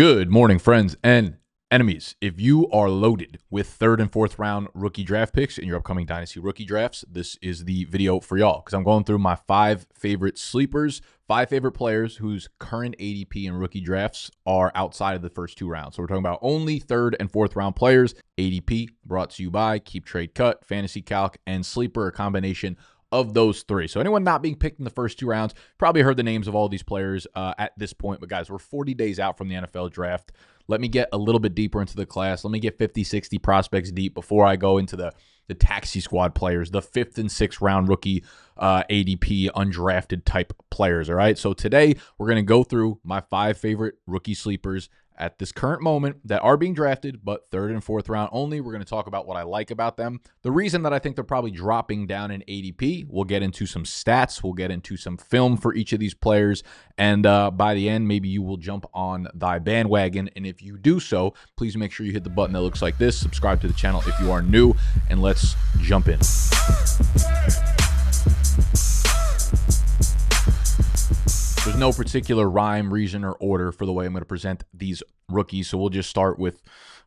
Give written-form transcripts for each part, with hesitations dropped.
Good morning, friends and enemies. If you are loaded with third and fourth round rookie draft picks in your upcoming Dynasty rookie drafts, this is the video for y'all because I'm going through my 5 favorite sleepers, 5 favorite players whose current ADP in rookie drafts are outside of the first 2 rounds. So we're talking about only third and fourth round players. ADP brought to you by Keep Trade Cut, Fantasy Calc, and Sleeper, a combination of those 3. So anyone not being picked in the first 2 rounds, probably heard the names of all these players at this point. But guys, we're 40 days out from the NFL draft. Let me get a little bit deeper into the class. Let me get 50, 60 prospects deep before I go into the taxi squad players, the 5th and 6th round rookie ADP undrafted type players. All right. So today we're going to go through my 5 favorite rookie sleepers at this current moment that are being drafted, but 3rd and 4th round only. We're going to talk about what I like about them. The reason that I think they're probably dropping down in ADP. We'll get into some stats. We'll get into some film for each of these players. And by the end, maybe you will jump on thy bandwagon. And if you do so, please make sure you hit the button that looks like this. Subscribe to the channel if you are new. And let's jump in. There's no particular rhyme, reason, or order for the way I'm going to present these rookies. So we'll just start with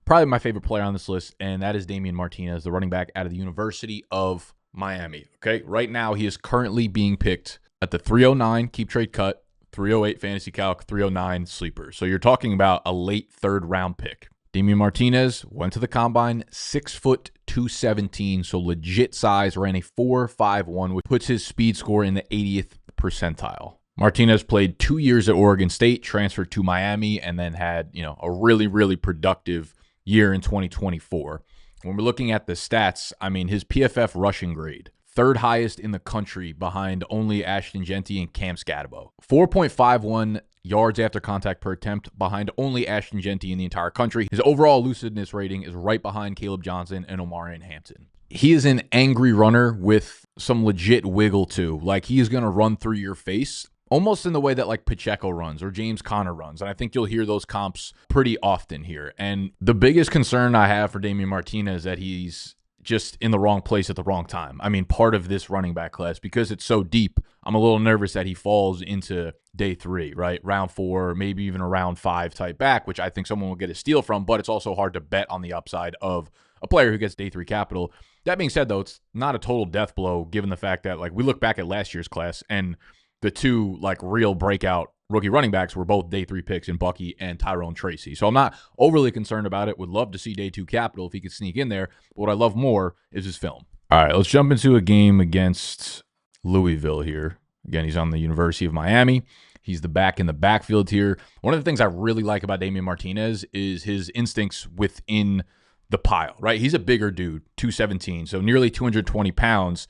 probably my favorite player on this list, and that is Damien Martinez, the running back out of the University of Miami. Okay, right now he is currently being picked at the 309 Keep Trade Cut, 308 Fantasy Calc, 309 Sleeper. So you're talking about a late 3rd round pick. Damien Martinez went to the combine, 6 foot 217, so legit size, ran a 4.51, which puts his speed score in the 80th percentile. Martinez played 2 years at Oregon State, transferred to Miami, and then had, a really, really productive year in 2024. When we're looking at the stats, I mean, his PFF rushing grade, 3rd highest in the country behind only Ashton Jeanty and Cam Scatabo. 4.51 yards after contact per attempt behind only Ashton Jeanty in the entire country. His overall elusiveness rating is right behind Caleb Johnson and Omarion Hampton. He is an angry runner with some legit wiggle too. Like, he is going to run through your face, almost in the way that like Pacheco runs or James Conner runs. And I think you'll hear those comps pretty often here. And the biggest concern I have for Damien Martinez is that he's just in the wrong place at the wrong time. I mean, part of this running back class, because it's so deep, I'm a little nervous that he falls into day 3, right? Round 4, maybe even a round 5 type back, which I think someone will get a steal from, but it's also hard to bet on the upside of a player who gets day 3 capital. That being said, though, it's not a total death blow given the fact that, like, we look back at last year's class and the 2 like real breakout rookie running backs were both day 3 picks in Bucky and Tyrone Tracy. So I'm not overly concerned about it. Would love to see day 2 capital if he could sneak in there. But what I love more is his film. All right, let's jump into a game against Louisville here. Again, he's on the University of Miami. He's the back in the backfield here. One of the things I really like about Damien Martinez is his instincts within the pile, right? He's a bigger dude, 217, so nearly 220 pounds.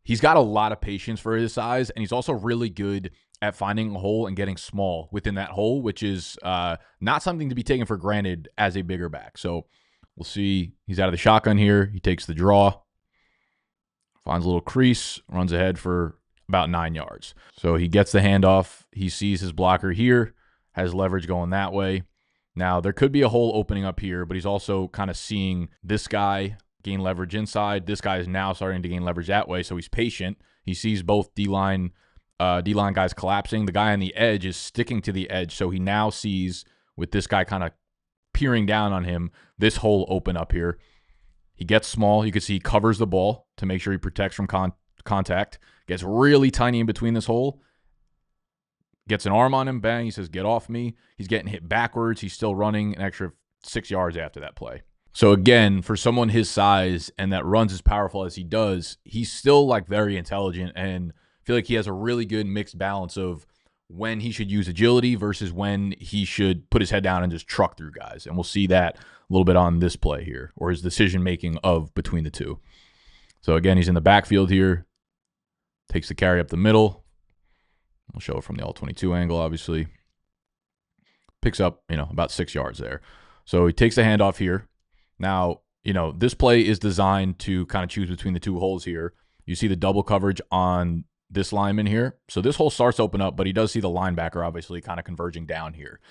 He's got a lot of patience for his size, and he's also really good at finding a hole and getting small within that hole, which is not something to be taken for granted as a bigger back. So we'll see. He's out of the shotgun here. He takes the draw, finds a little crease, runs ahead for about 9 yards. So he gets the handoff. He sees his blocker here, has leverage going that way. Now, there could be a hole opening up here, but he's also kind of seeing this guy gain leverage inside. This guy is now starting to gain leverage that way, so he's patient. He sees both D-line guys collapsing. The guy on the edge is sticking to the edge, so he now sees, with this guy kind of peering down on him, this hole open up here. He gets small. You can see he covers the ball to make sure he protects from contact. Gets really tiny in between this hole. Gets an arm on him. Bang. He says, "Get off me." He's getting hit backwards. He's still running an extra 6 yards after that play. So again, for someone his size and that runs as powerful as he does, he's still like very intelligent, and I feel like he has a really good mixed balance of when he should use agility versus when he should put his head down and just truck through guys. And we'll see that a little bit on this play here, or his decision-making of between the 2. So again, he's in the backfield here, takes the carry up the middle. We'll show it from the all-22 angle, obviously. Picks up, about 6 yards there. So he takes the handoff here. Now, this play is designed to kind of choose between the 2 holes here. You see the double coverage on this lineman here. So this hole starts to open up, but he does see the linebacker obviously kind of converging down here.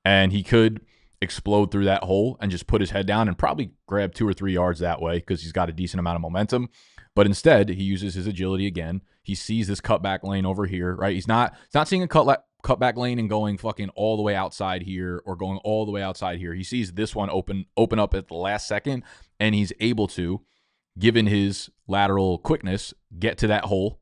And he could explode through that hole and just put his head down and probably grab 2 or 3 yards that way because he's got a decent amount of momentum. But instead, he uses his agility again. He sees this cutback lane over here, right? He's not seeing a cutback lane and going fucking all the way outside here or going all the way outside here. He sees this one open up at the last second, and he's able to, given his lateral quickness, get to that hole.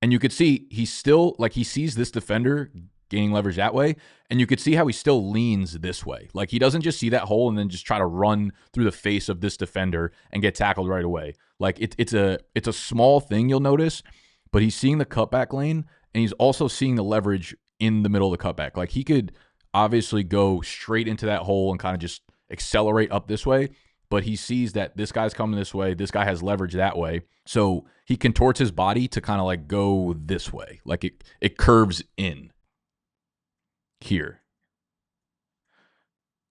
And you could see he's still, like, he sees this defender gaining leverage that way, and you could see how he still leans this way. Like, he doesn't just see that hole and then just try to run through the face of this defender and get tackled right away. Like, it's a small thing you'll notice, but he's seeing the cutback lane, and he's also seeing the leverage in the middle of the cutback. Like, he could obviously go straight into that hole and kind of just accelerate up this way, but he sees that this guy's coming this way, this guy has leverage that way, so he contorts his body to kind of like go this way. Like, it curves in here.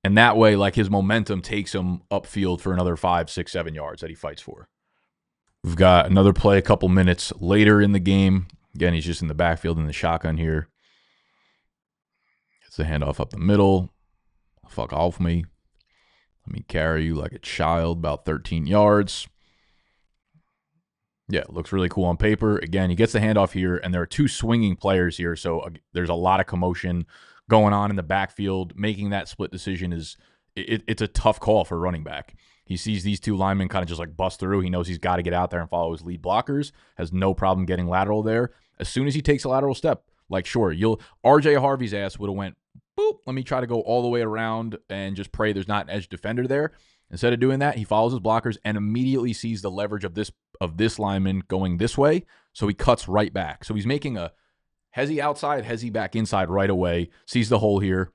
And that way, like, his momentum takes him upfield for another 5, 6, 7 yards that he fights for. We've got another play a couple minutes later in the game. Again, he's just in the backfield in the shotgun here. Gets the handoff up the middle. Fuck off me. Let me carry you like a child, about 13 yards. Yeah, looks really cool on paper. Again, he gets the handoff here, and there are two swinging players here, so there's a lot of commotion going on in the backfield. Making that split decision it's a tough call for a running back. He sees these two linemen kind of just like bust through. He knows he's got to get out there and follow his lead blockers. Has no problem getting lateral there. As soon as he takes a lateral step, like, sure, RJ Harvey's ass would have went, boop, let me try to go all the way around and just pray there's not an edge defender there. Instead of doing that, he follows his blockers and immediately sees the leverage of this lineman going this way, so he cuts right back. So he's making a hezzy outside, hezzy back inside right away, sees the hole here,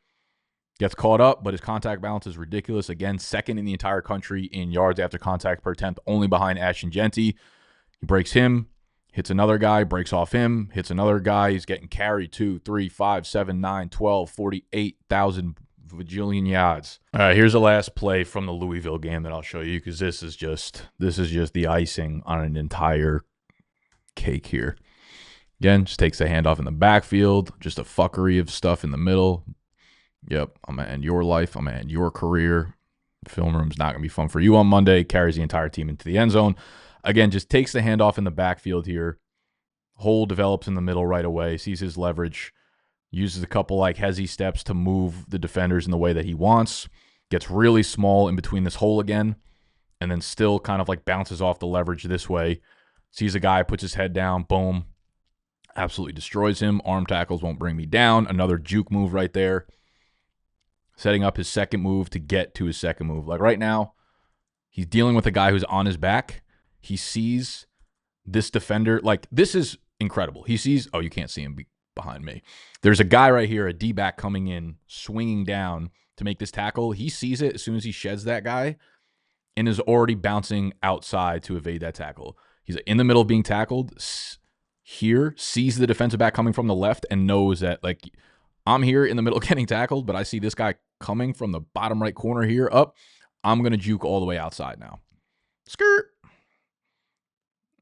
gets caught up, but his contact balance is ridiculous. Again, second in the entire country in yards after contact per attempt, only behind Ashton Genty. He breaks him, hits another guy, breaks off him, hits another guy. He's getting carried 2, 3, 5, 7, 9, 12, 48,000 bajillion yards. All right, here's the last play from the Louisville game that I'll show you, because this is just the icing on an entire cake here. Again, just takes the handoff in the backfield, just a fuckery of stuff in the middle. Yep, I'm going to end your life. I'm going to end your career. The film room's not going to be fun for you on Monday. Carries the entire team into the end zone. Again, just takes the handoff in the backfield here. Hole develops in the middle right away. Sees his leverage. Uses a couple like hezzy steps to move the defenders in the way that he wants. Gets really small in between this hole again. And then still kind of like bounces off the leverage this way. Sees a guy, puts his head down. Boom. Absolutely destroys him. Arm tackles won't bring me down. Another juke move right there. Setting up his second move to get to his second move. Like right now, he's dealing with a guy who's on his back. He sees this defender. Like, this is incredible. He sees, oh, you can't see him behind me. There's a guy right here, a D-back coming in, swinging down to make this tackle. He sees it as soon as he sheds that guy and is already bouncing outside to evade that tackle. He's in the middle of being tackled here, sees the defensive back coming from the left and knows that, like, I'm here in the middle getting tackled, but I see this guy coming from the bottom right corner here up. I'm going to juke all the way outside now. Skirt.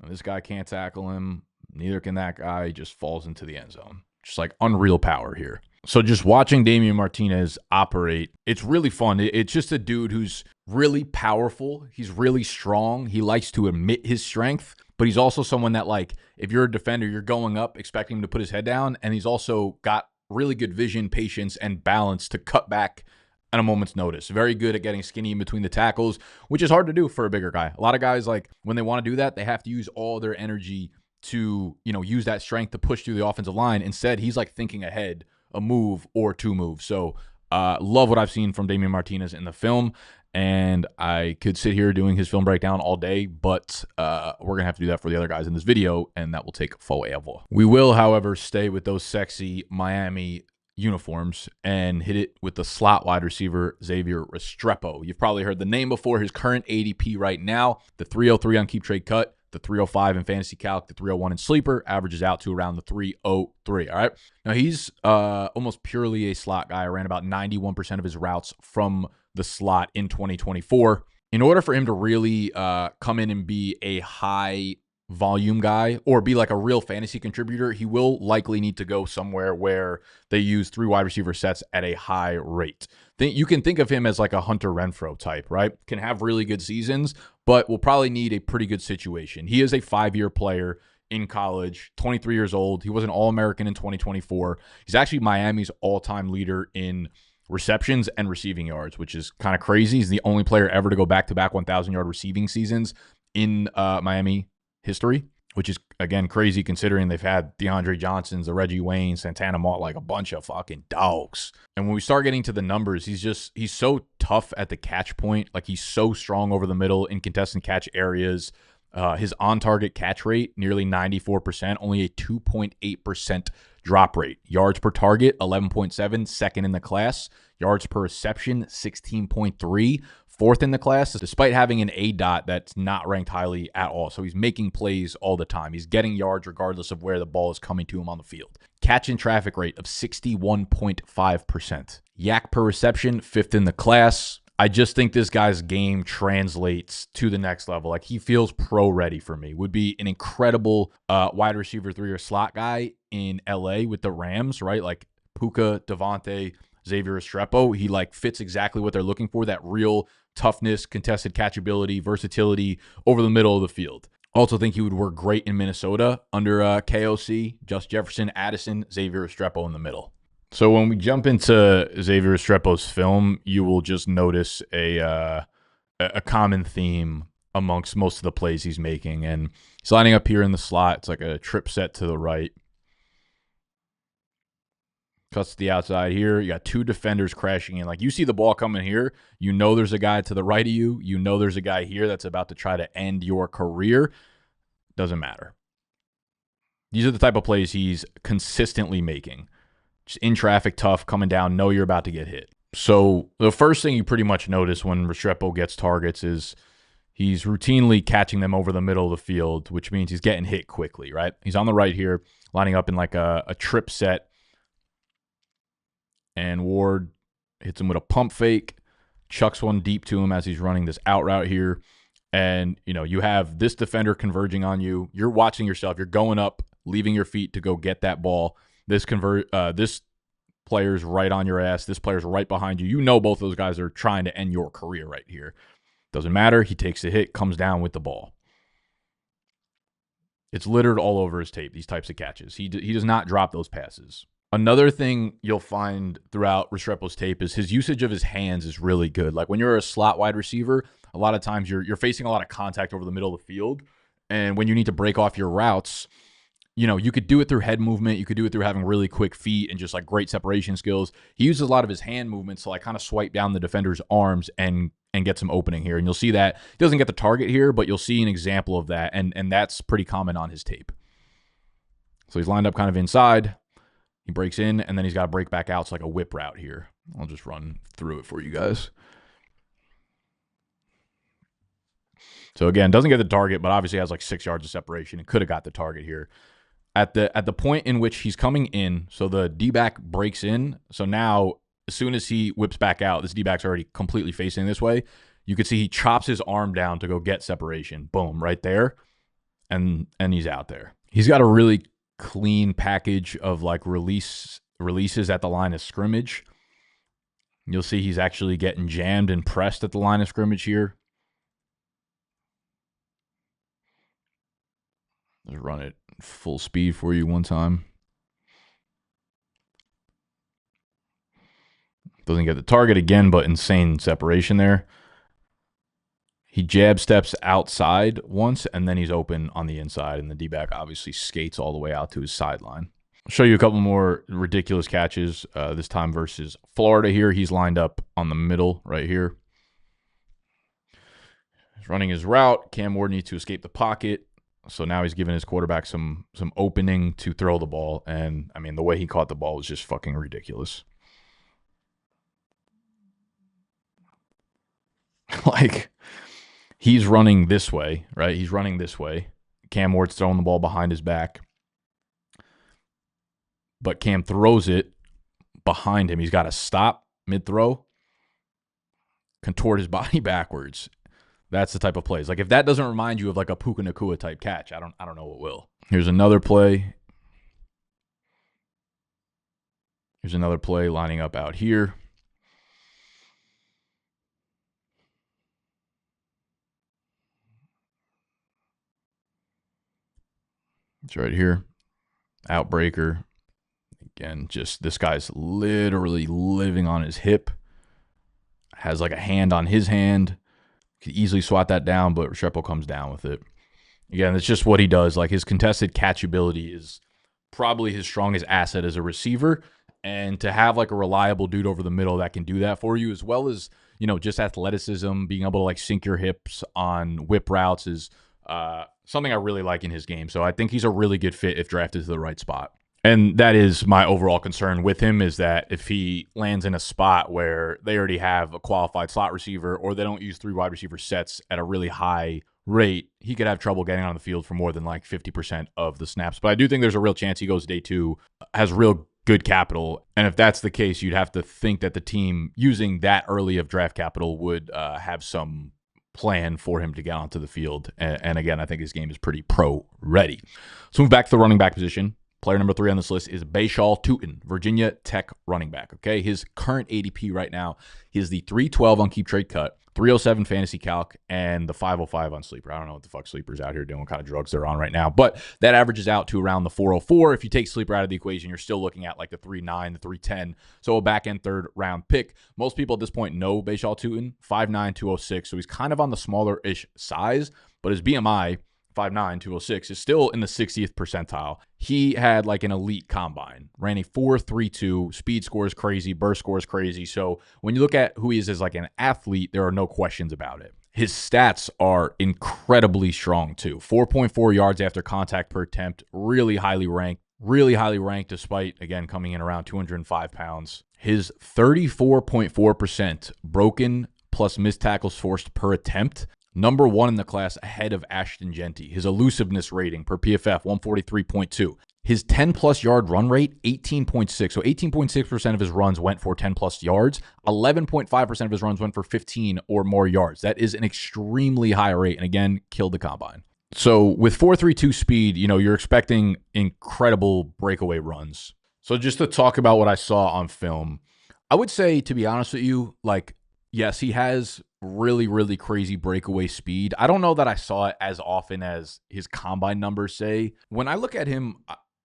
This guy can't tackle him. Neither can that guy. He just falls into the end zone. Just like unreal power here. So just watching Damien Martinez operate, it's really fun. It's just a dude who's really powerful. He's really strong. He likes to admit his strength, but he's also someone that, like, if you're a defender, you're going up expecting him to put his head down, and he's also got really good vision, patience, and balance to cut back at a moment's notice. Very good at getting skinny in between the tackles, which is hard to do for a bigger guy. A lot of guys, like, when they want to do that, they have to use all their energy to, use that strength to push through the offensive line. Instead, he's like thinking ahead a move or two moves. So love what I've seen from Damien Martinez in the film. And I could sit here doing his film breakdown all day, but we're going to have to do that for the other guys in this video, and that will take forever. We will, however, stay with those sexy Miami uniforms and hit it with the slot wide receiver, Xavier Restrepo. You've probably heard the name before. His current ADP right now, the 303 on Keep Trade Cut, the 305 in Fantasy Calc, the 301 in Sleeper, averages out to around the 303, all right? Now, he's almost purely a slot guy. I ran about 91% of his routes from the slot in 2024. In order for him to really come in and be a high volume guy or be like a real fantasy contributor, he will likely need to go somewhere where they use 3 wide receiver sets at a high rate. You can think of him as like a Hunter Renfrow type, right? Can have really good seasons, but will probably need a pretty good situation. He is a 5-year player. in college, 23 years old. He was an All-American in 2024. He's actually Miami's all-time leader in receptions and receiving yards, which is kind of crazy. He's the only player ever to go back-to-back 1,000-yard receiving seasons in Miami history, which is, again, crazy considering they've had DeAndre Johnsons, the Reggie Wayne, Santana Moss, like a bunch of fucking dogs. And when we start getting to the numbers, he's so tough at the catch point. Like, he's so strong over the middle in contested catch areas. His on-target catch rate, nearly 94%, only a 2.8% drop rate. Yards per target, 11.7, second in the class. Yards per reception, 16.3, fourth in the class, despite having an ADOT that's not ranked highly at all. So he's making plays all the time. He's getting yards regardless of where the ball is coming to him on the field. Catch and traffic rate of 61.5%. Yak per reception, fifth in the class. I just think this guy's game translates to the next level. Like, he feels pro ready for me. Would be an incredible wide receiver 3 or slot guy in LA with the Rams, right? Like Puka, Devontae, Xavier Restrepo. He like fits exactly what they're looking for, that real toughness, contested catchability, versatility over the middle of the field. Also think he would work great in Minnesota under KOC, Just Jefferson, Addison, Xavier Restrepo in the middle. So when we jump into Xavier Restrepo's film, you will just notice a common theme amongst most of the plays he's making. And he's lining up here in the slot. It's like a trip set to the right. Cuts to the outside here. You got two defenders crashing in. Like, you see the ball coming here. You know there's a guy to the right of you. You know there's a guy here that's about to try to end your career. Doesn't matter. These are the type of plays he's consistently making. Just in traffic, tough, coming down, know you're about to get hit. So the first thing you pretty much notice when Restrepo gets targets is he's routinely catching them over the middle of the field, which means he's getting hit quickly, right? He's on the right here, lining up in like a trip set. And Ward hits him with a pump fake, chucks one deep to him as he's running this out route here. And, you know, you have this defender converging on you. You're watching yourself. You're going up, leaving your feet to go get that ball. This player's right on your ass. This player's right behind you. You know both those guys are trying to end your career right here. Doesn't matter. He takes the hit, comes down with the ball. It's littered all over his tape, these types of catches. He does not drop those passes. Another thing you'll find throughout Restrepo's tape is his usage of his hands is really good. Like, when you're a slot wide receiver, a lot of times you're facing a lot of contact over the middle of the field. And when you need to break off your routes, you know, you could do it through head movement. You could do it through having really quick feet and just like great separation skills. He uses a lot of his hand movements to like kind of swipe down the defender's arms and get some opening here. And you'll see that he doesn't get the target here, but you'll see an example of that. And that's pretty common on his tape. So he's lined up kind of inside. He breaks in, and then he's got to break back out. It's like a whip route here. I'll just run through it for you guys. So again, doesn't get the target, but obviously has like 6 yards of separation. It could have got the target here. At the point in which he's coming in, so the D-back breaks in. So now, as soon as he whips back out, this D-back's already completely facing this way. You can see he chops his arm down to go get separation. Boom, right there. And he's out there. He's got a really clean package of like releases at the line of scrimmage. You'll see he's actually getting jammed and pressed at the line of scrimmage here. Let's run it full speed for you one time. Doesn't get the target again, but insane separation there. He jab steps outside once, and then he's open on the inside, and the D-back obviously skates all the way out to his sideline. I'll show you a couple more ridiculous catches, this time versus Florida here. He's lined up on the middle right here. He's running his route. Cam Ward needs to escape the pocket. So now he's giving his quarterback some opening to throw the ball. And, I mean, the way he caught the ball was just fucking ridiculous. Like, he's running this way, right? He's running this way. Cam Ward's throwing the ball behind his back. But Cam throws it behind him. He's got to stop mid-throw, contort his body backwards. That's the type of plays. Like, if that doesn't remind you of like a Puka Nacua type catch, I don't know what will. Here's another play. Here's another play lining up out here. It's right here. Outbreaker. Again, just this guy's literally living on his hip. Has like a hand on his hand. Could easily swat that down, but Restrepo comes down with it. Again, that's just what he does. Like his contested catchability is probably his strongest asset as a receiver. And to have like a reliable dude over the middle that can do that for you, as well as, you know, just athleticism, being able to like sink your hips on whip routes is something I really like in his game. So I think he's a really good fit if drafted to the right spot. And that is my overall concern with him, is that if he lands in a spot where they already have a qualified slot receiver or they don't use 3 wide receiver sets at a really high rate, he could have trouble getting on the field for more than like 50% of the snaps. But I do think there's a real chance he goes day 2, has real good capital. And if that's the case, you'd have to think that the team using that early of draft capital would have some plan for him to get onto the field. And again, I think his game is pretty pro ready. Let's move back to the running back position. Player number 3 on this list is Bhayshal Tuten, Virginia Tech running back. Okay, his current ADP right now, he is the 312 on Keep Trade Cut, 307 fantasy calc, and the 505 on Sleeper. I don't know what the fuck Sleeper's out here doing, what kind of drugs they're on right now, but that averages out to around the 404. If you take Sleeper out of the equation, you're still looking at like the 39, the 310, so a back end 3rd round pick. Most people at this point know Bhayshal Tuten, 5'9", 206, so he's kind of on the smaller-ish size, but his BMI, 5'9", 206, is still in the 60th percentile. He had like an elite combine, ran a 4.32, speed score is crazy, burst score is crazy. So when you look at who he is as like an athlete, there are no questions about it. His stats are incredibly strong too. 4.4 yards after contact per attempt, really highly ranked despite, again, coming in around 205 pounds. His 34.4% broken plus missed tackles forced per attempt, number 1 in the class, ahead of Ashton Genty. His elusiveness rating per PFF, 143.2. His 10-plus yard run rate, 18.6. So 18.6% of his runs went for 10-plus yards. 11.5% of his runs went for 15 or more yards. That is an extremely high rate, and again, killed the combine. So with 4.32 speed, you know, you're expecting incredible breakaway runs. So just to talk about what I saw on film, I would say, to be honest with you, like, yes, he has really, really crazy breakaway speed. I don't know that I saw it as often as his combine numbers say. When I look at him,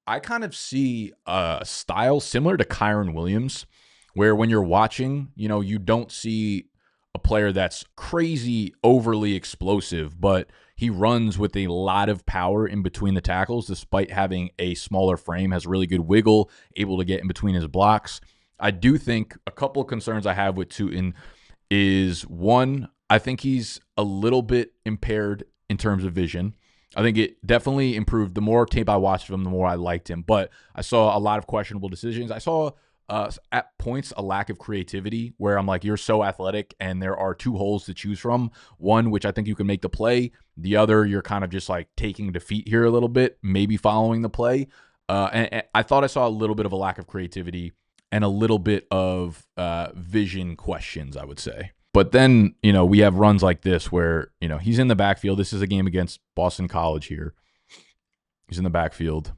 I kind of see a style similar to Kyron Williams, where when you're watching, you know, you don't see a player that's crazy, overly explosive, but he runs with a lot of power in between the tackles, despite having a smaller frame, has really good wiggle, able to get in between his blocks. I do think a couple of concerns I have with Tuten is, one, I think he's a little bit impaired in terms of vision. I think it definitely improved. The more tape I watched of him, the more I liked him. But I saw a lot of questionable decisions. I saw at points a lack of creativity where I'm like, you're so athletic and there are 2 holes to choose from. One, which I think you can make the play. The other, you're kind of just like taking defeat here a little bit, maybe following the play. And I thought I saw a little bit of a lack of creativity and a little bit of vision questions, I would say. But then, you know, we have runs like this where, you know, he's in the backfield. This is a game against Boston College here. He's in the backfield.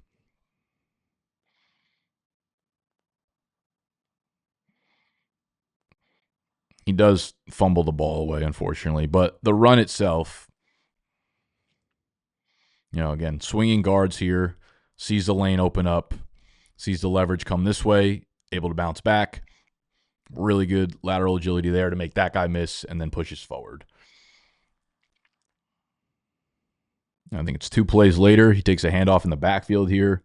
He does fumble the ball away, unfortunately. But the run itself, you know, again, swinging guards here, sees the lane open up, sees the leverage come this way, able to bounce back. Really good lateral agility there to make that guy miss and then pushes forward. I think it's 2 plays later. He takes a handoff in the backfield here.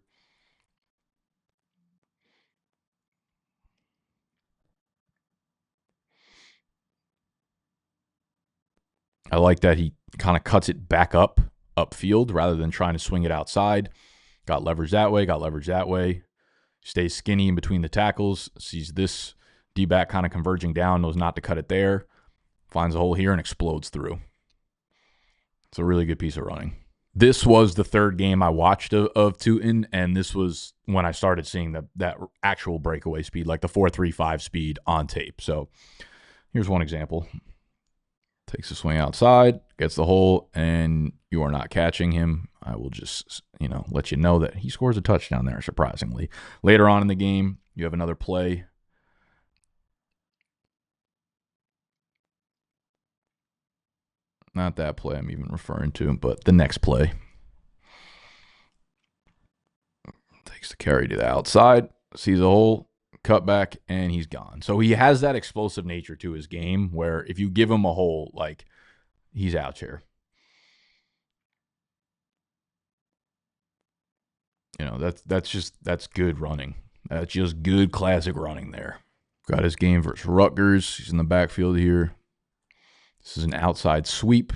I like that he kind of cuts it back upfield rather than trying to swing it outside. Got leverage that way, got leverage that way. Stays skinny in between the tackles. Sees this D-back kind of converging down, knows not to cut it there. Finds a hole here and explodes through. It's a really good piece of running. This was the 3rd game I watched of Tuten, and this was when I started seeing that actual breakaway speed, like the 4.35 speed on tape. So here's one example. Takes a swing outside, gets the hole, and you are not catching him. I will just, you know, let you know that he scores a touchdown there, surprisingly. Later on in the game, you have another play. Not that play I'm even referring to, but the next play. Takes the carry to the outside, sees a hole, cut back, and he's gone. So he has that explosive nature to his game where if you give him a hole, like, he's out here. You know, that's good running. That's just good classic running there. Got his game versus Rutgers. He's in the backfield here. This is an outside sweep.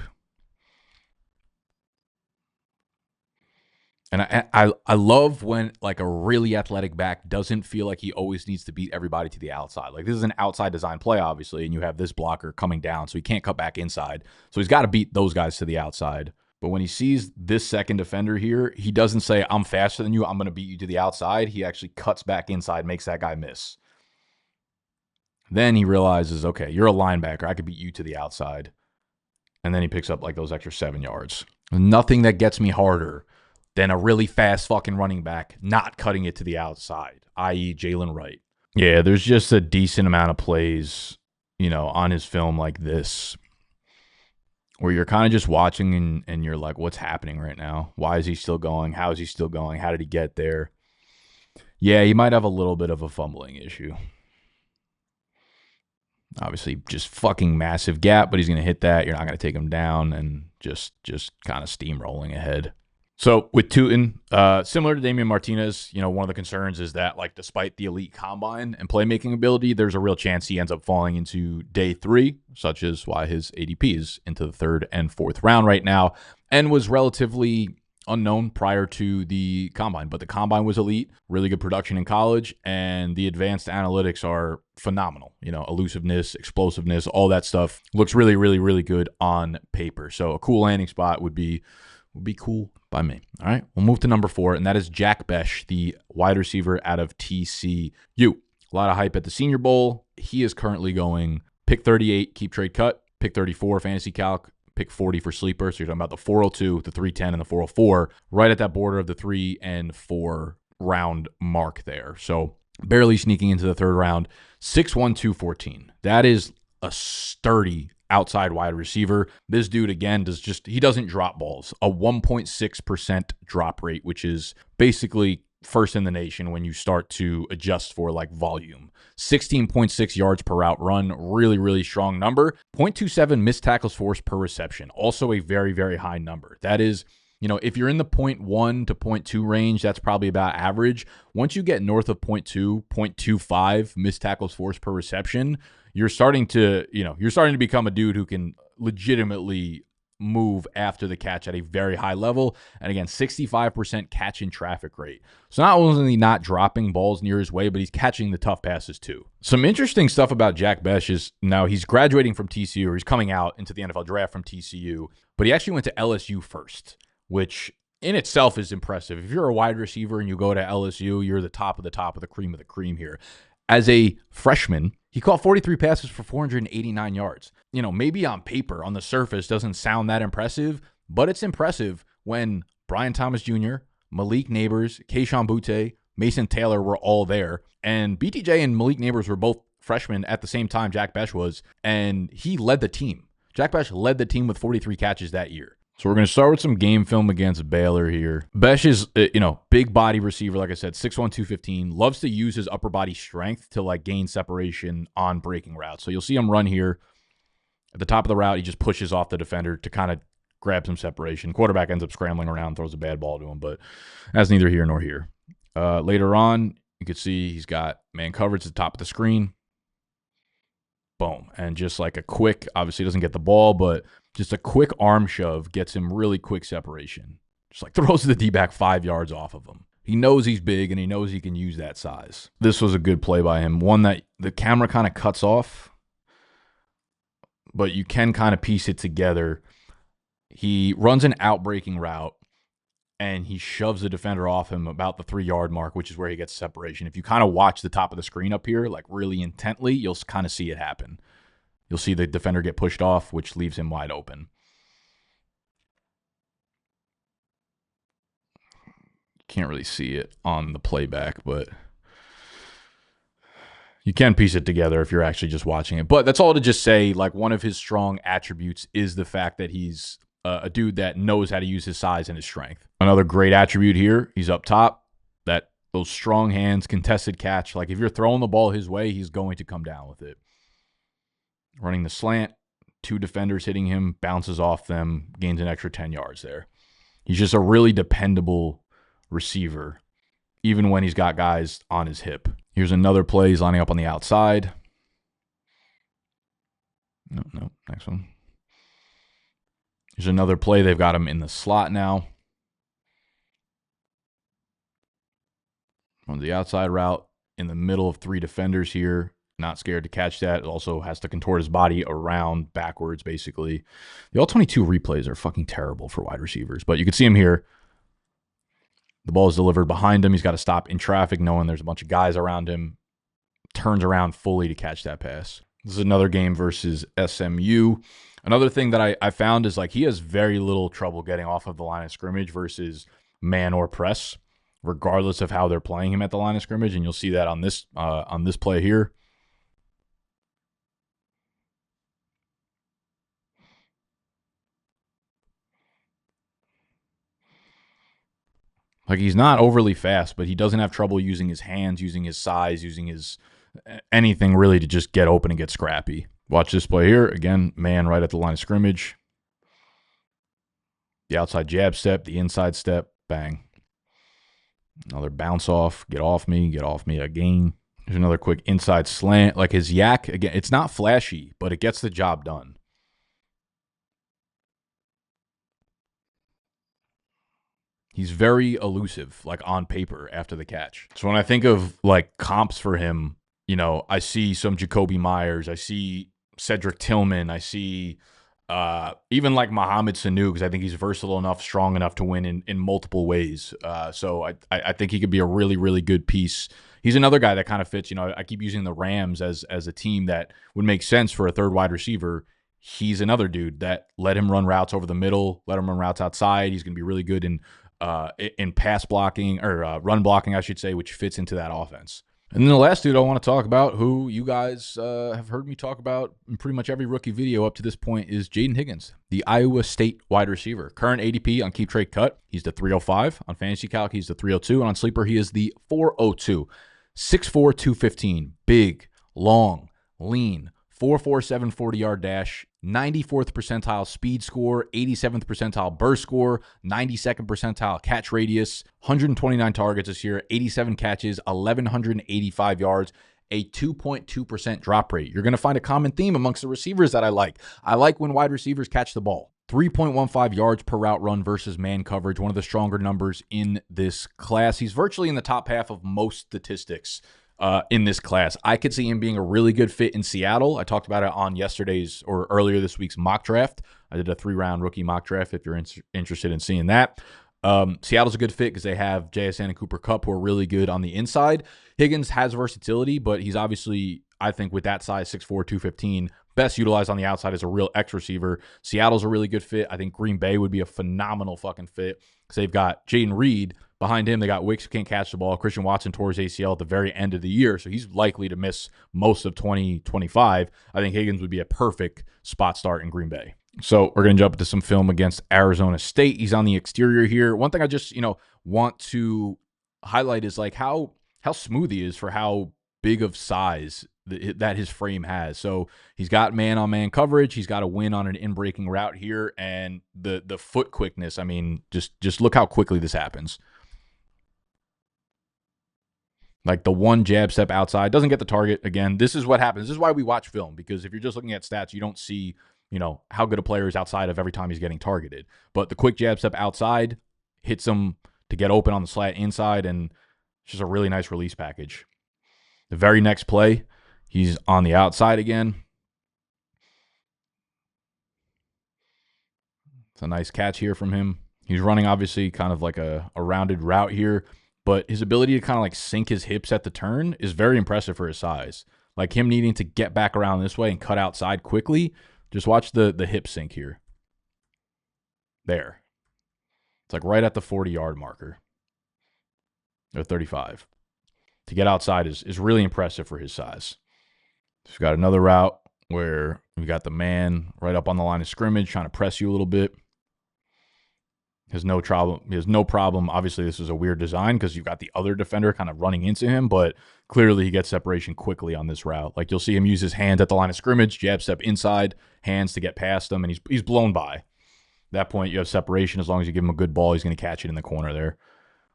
And I love when, like, a really athletic back doesn't feel like he always needs to beat everybody to the outside. Like, this is an outside design play, obviously, and you have this blocker coming down, so he can't cut back inside. So he's got to beat those guys to the outside. But when he sees this second defender here, he doesn't say, I'm faster than you, I'm going to beat you to the outside. He actually cuts back inside, makes that guy miss. Then he realizes, okay, you're a linebacker. I could beat you to the outside. And then he picks up, like, those extra 7 yards. Nothing that gets me harder than a really fast fucking running back not cutting it to the outside, i.e. Jalen Wright. Yeah, there's just a decent amount of plays, you know, on his film like this where you're kind of just watching and you're like, what's happening right now? Why is he still going? How is he still going? How did he get there? Yeah, he might have a little bit of a fumbling issue. Obviously, just fucking massive gap, but he's going to hit that. You're not going to take him down and just kind of steamrolling ahead. So with Tuten, similar to Damien Martinez, you know, one of the concerns is that, like, despite the elite combine and playmaking ability, there's a real chance he ends up falling into day 3, such as why his ADP is into the 3rd and 4th round right now, and was relatively unknown prior to the combine. But the combine was elite, really good production in college, and the advanced analytics are phenomenal. You know, elusiveness, explosiveness, all that stuff looks really, really, really good on paper. So a cool landing spot would be cool by me. All right, we'll move to number 4, and that is Jack Bech, the wide receiver out of TCU. A lot of hype at the Senior Bowl. He is currently going pick 38, keep trade cut, pick 34, fantasy calc, pick 40 for sleeper. So you're talking about the 402, the 310, and the 404, right at that border of the 3 and 4 round mark there. So barely sneaking into the 3rd round, 6'1", 214. That is a sturdy outside wide receiver. This dude, again, he doesn't drop balls. A 1.6% drop rate, which is basically first in the nation when you start to adjust for, like, volume. 16.6 yards per route run, really, really strong number. 0.27 missed tackles forced per reception, also a very, very high number. That is, you know, if you're in the 0.1 to 0.2 range, that's probably about average. Once you get north of 0.2, 0.25 missed tackles forced per reception, you're starting to become a dude who can legitimately move after the catch at a very high level. And again, 65% catch in traffic rate. So not only not dropping balls near his way, but he's catching the tough passes too. Some interesting stuff about Jack Bech is now he's graduating from TCU, or he's coming out into the NFL draft from TCU, but he actually went to LSU first, which in itself is impressive. If you're a wide receiver and you go to LSU, you're the top of the cream of the cream here. As a freshman, he caught 43 passes for 489 yards. You know, maybe on paper, on the surface, doesn't sound that impressive, but it's impressive when Brian Thomas Jr., Malik Neighbors, Kayshon Boutte, Mason Taylor were all there. And BTJ and Malik Neighbors were both freshmen at the same time Jack Bech was, and he led the team. Jack Bech led the team with 43 catches that year. So we're going to start with some game film against Baylor here. Bech is, big body receiver, like I said, 6'1", 215. Loves to use his upper body strength to, like, gain separation on breaking routes. So you'll see him run here. At the top of the route, he just pushes off the defender to kind of grab some separation. Quarterback ends up scrambling around, throws a bad ball to him, but that's neither here nor here. Later on, you can see he's got man coverage at the top of the screen. Boom. And just like a quick, obviously doesn't get the ball, but just a quick arm shove gets him really quick separation. Just like throws the D-back 5 yards off of him. He knows he's big, and he knows he can use that size. This was a good play by him. One that the camera kind of cuts off, but you can kind of piece it together. He runs an out-breaking route, and he shoves the defender off him about the 3-yard mark, which is where he gets separation. If you kind of watch the top of the screen up here, like really intently, you'll kind of see it happen. You'll see the defender get pushed off, which leaves him wide open. Can't really see it on the playback, but you can piece it together if you're actually just watching it. But that's all to just say, like, one of his strong attributes is the fact that he's a dude that knows how to use his size and his strength. Another great attribute here, he's up top. That those strong hands, contested catch. Like if you're throwing the ball his way, he's going to come down with it. Running the slant, 2 defenders hitting him, bounces off them, gains an extra 10 yards there. He's just a really dependable receiver, even when he's got guys on his hip. Here's another play. He's lining up on the outside. No, next one. Here's another play. They've got him in the slot now. On the outside route, in the middle of 3 defenders here. Not scared to catch that. It also has to contort his body around backwards, basically. The all-22 replays are fucking terrible for wide receivers. But you can see him here. The ball is delivered behind him. He's got to stop in traffic, knowing there's a bunch of guys around him. Turns around fully to catch that pass. This is another game versus SMU. Another thing that I found is like he has very little trouble getting off of the line of scrimmage versus man or press, regardless of how they're playing him at the line of scrimmage. And you'll see that on this play here. Like he's not overly fast, but he doesn't have trouble using his hands, using his size, using his anything really to just get open and get scrappy. Watch this play here. Again, man right at the line of scrimmage. The outside jab step, the inside step, bang. Another bounce off, get off me again. There's another quick inside slant. Like his yak, again, it's not flashy, but it gets the job done. He's very elusive, like on paper after the catch. So when I think of like comps for him, you know, I see some Jacoby Myers, I see Cedric Tillman, I see even like Mohamed Sanu, because I think he's versatile enough, strong enough to win in multiple ways. So I think he could be a really, really good piece. He's another guy that kind of fits, you know, I keep using the Rams as a team that would make sense for a third wide receiver. He's another dude that let him run routes over the middle, let him run routes outside. He's going to be really good in pass blocking or run blocking, I should say, which fits into that offense. And then the last dude I want to talk about, who you guys have heard me talk about in pretty much every rookie video up to this point, is Jayden Higgins, the Iowa State wide receiver. Current ADP on Keep Trade Cut, he's the 305. On Fantasy Calc, he's the 302. And on Sleeper, he is the 402. 6'4", 215. Big, long, lean, 4.47 40-yard dash, 94th percentile speed score, 87th percentile burst score, 92nd percentile catch radius, 129 targets this year, 87 catches, 1,185 yards, a 2.2% drop rate. You're going to find a common theme amongst the receivers that I like. I like when wide receivers catch the ball. 3.15 yards per route run versus man coverage, one of the stronger numbers in this class. He's virtually in the top half of most statistics in this class. I could see him being a really good fit in Seattle. I talked about it on yesterday's or earlier this week's mock draft. I did a 3-round rookie mock draft if you're interested in seeing that. Seattle's a good fit because they have JSN and Cooper Kupp, who are really good on the inside. Higgins has versatility, but he's obviously, I think, with that size, 6'4", 215, best utilized on the outside as a real X receiver. Seattle's a really good fit. I think Green Bay would be a phenomenal fucking fit because they've got Jayden Reed. Behind him, they got Wicks, who can't catch the ball. Christian Watson tore his ACL at the very end of the year, so he's likely to miss most of 2025. I think Higgins would be a perfect spot start in Green Bay. So we're going to jump into some film against Arizona State. He's on the exterior here. One thing I just, want to highlight is like how smooth he is for how big of size that his frame has. So he's got man-on-man coverage. He's got a win on an in-breaking route here, and the foot quickness. I mean, just look how quickly this happens. Like the one jab step outside, doesn't get the target. Again, this is what happens. This is why we watch film, because if you're just looking at stats, you don't see, how good a player is outside of every time he's getting targeted. But the quick jab step outside hits him to get open on the slant inside, and it's just a really nice release package. The very next play, he's on the outside again. It's a nice catch here from him. He's running, obviously, kind of like a rounded route here. But his ability to kind of like sink his hips at the turn is very impressive for his size. Like him needing to get back around this way and cut outside quickly. Just watch the hip sink here. There. It's like right at the 40-yard marker. Or 35. To get outside is really impressive for his size. He's got another route where we got the man right up on the line of scrimmage trying to press you a little bit. Has no problem. He has no problem. Obviously, this is a weird design because you've got the other defender kind of running into him, but clearly he gets separation quickly on this route. Like, you'll see him use his hands at the line of scrimmage, jab step inside, hands to get past him, and he's blown by. At that point, you have separation. As long as you give him a good ball, he's going to catch it in the corner there,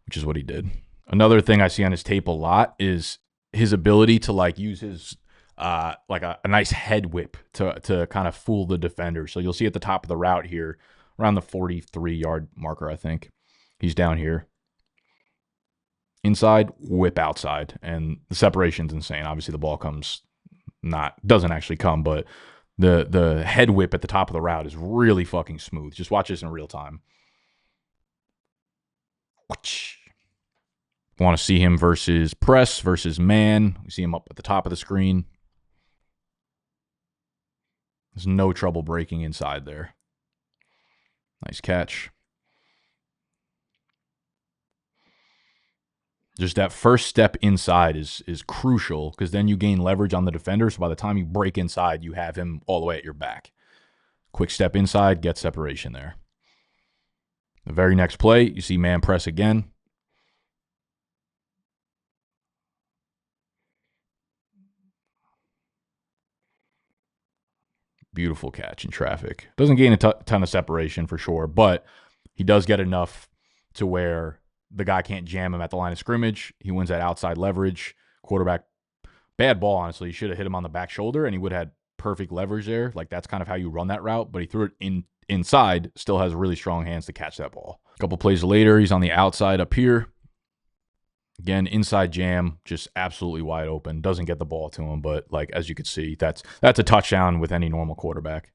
which is what he did. Another thing I see on his tape a lot is his ability to like use his like a nice head whip to kind of fool the defender. So you'll see at the top of the route here, around the 43-yard marker, I think. He's down here. Inside, whip outside. And the separation's insane. Obviously, the ball doesn't actually come, but the head whip at the top of the route is really fucking smooth. Just watch this in real time. Want to see him versus press, versus man. We see him up at the top of the screen. There's no trouble breaking inside there. Nice catch. Just that first step inside is crucial because then you gain leverage on the defender. So by the time you break inside, you have him all the way at your back. Quick step inside, get separation there. The very next play, you see man press again. Beautiful catch in traffic. Doesn't gain a ton of separation for sure, but he does get enough to where the guy can't jam him at the line of scrimmage. He wins that outside leverage. Quarterback, bad ball, honestly. He should have hit him on the back shoulder, and he would have had perfect leverage there. Like, that's kind of how you run that route, but he threw it inside, still has really strong hands to catch that ball. A couple plays later, he's on the outside up here. Again, inside jam, just absolutely wide open. Doesn't get the ball to him, but like as you can see, that's a touchdown with any normal quarterback.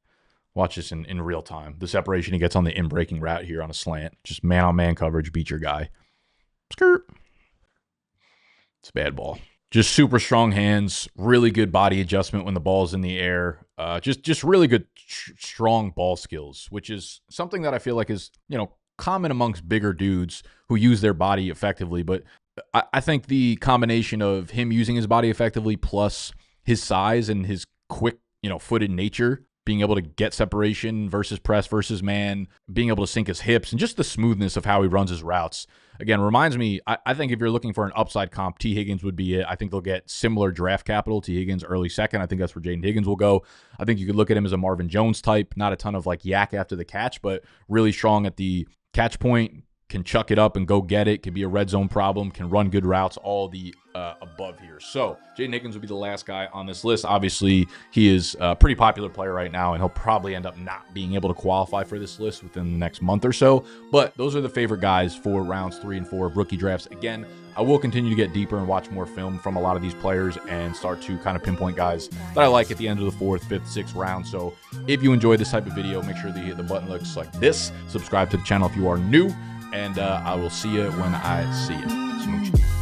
Watch this in real time. The separation he gets on the in-breaking route here on a slant. Just man-on-man coverage, beat your guy. Skirt. It's a bad ball. Just super strong hands, really good body adjustment when the ball's in the air. Just really good, strong ball skills, which is something that I feel like is, common amongst bigger dudes who use their body effectively, but I think the combination of him using his body effectively plus his size and his quick, footed nature, being able to get separation versus press versus man, being able to sink his hips, and just the smoothness of how he runs his routes. Again, reminds me, I think if you're looking for an upside comp, T. Higgins would be it. I think they'll get similar draft capital. T. Higgins early second. I think that's where Jayden Higgins will go. I think you could look at him as a Marvin Jones type. Not a ton of like yak after the catch, but really strong at the catch point. Can chuck it up and go get it, can be a red zone problem, can run good routes, all the above here. So Jayden Higgins would be the last guy on this list. Obviously, he is a pretty popular player right now, and he'll probably end up not being able to qualify for this list within the next month or so. But those are the favorite guys for rounds 3 and 4 of rookie drafts. Again, I will continue to get deeper and watch more film from a lot of these players and start to kind of pinpoint guys that I like at the end of the 4th, 5th, 6th round. So if you enjoy this type of video, make sure that you hit the button that looks like this. Subscribe to the channel if you are new. And I will see you when I see you. Smoochie.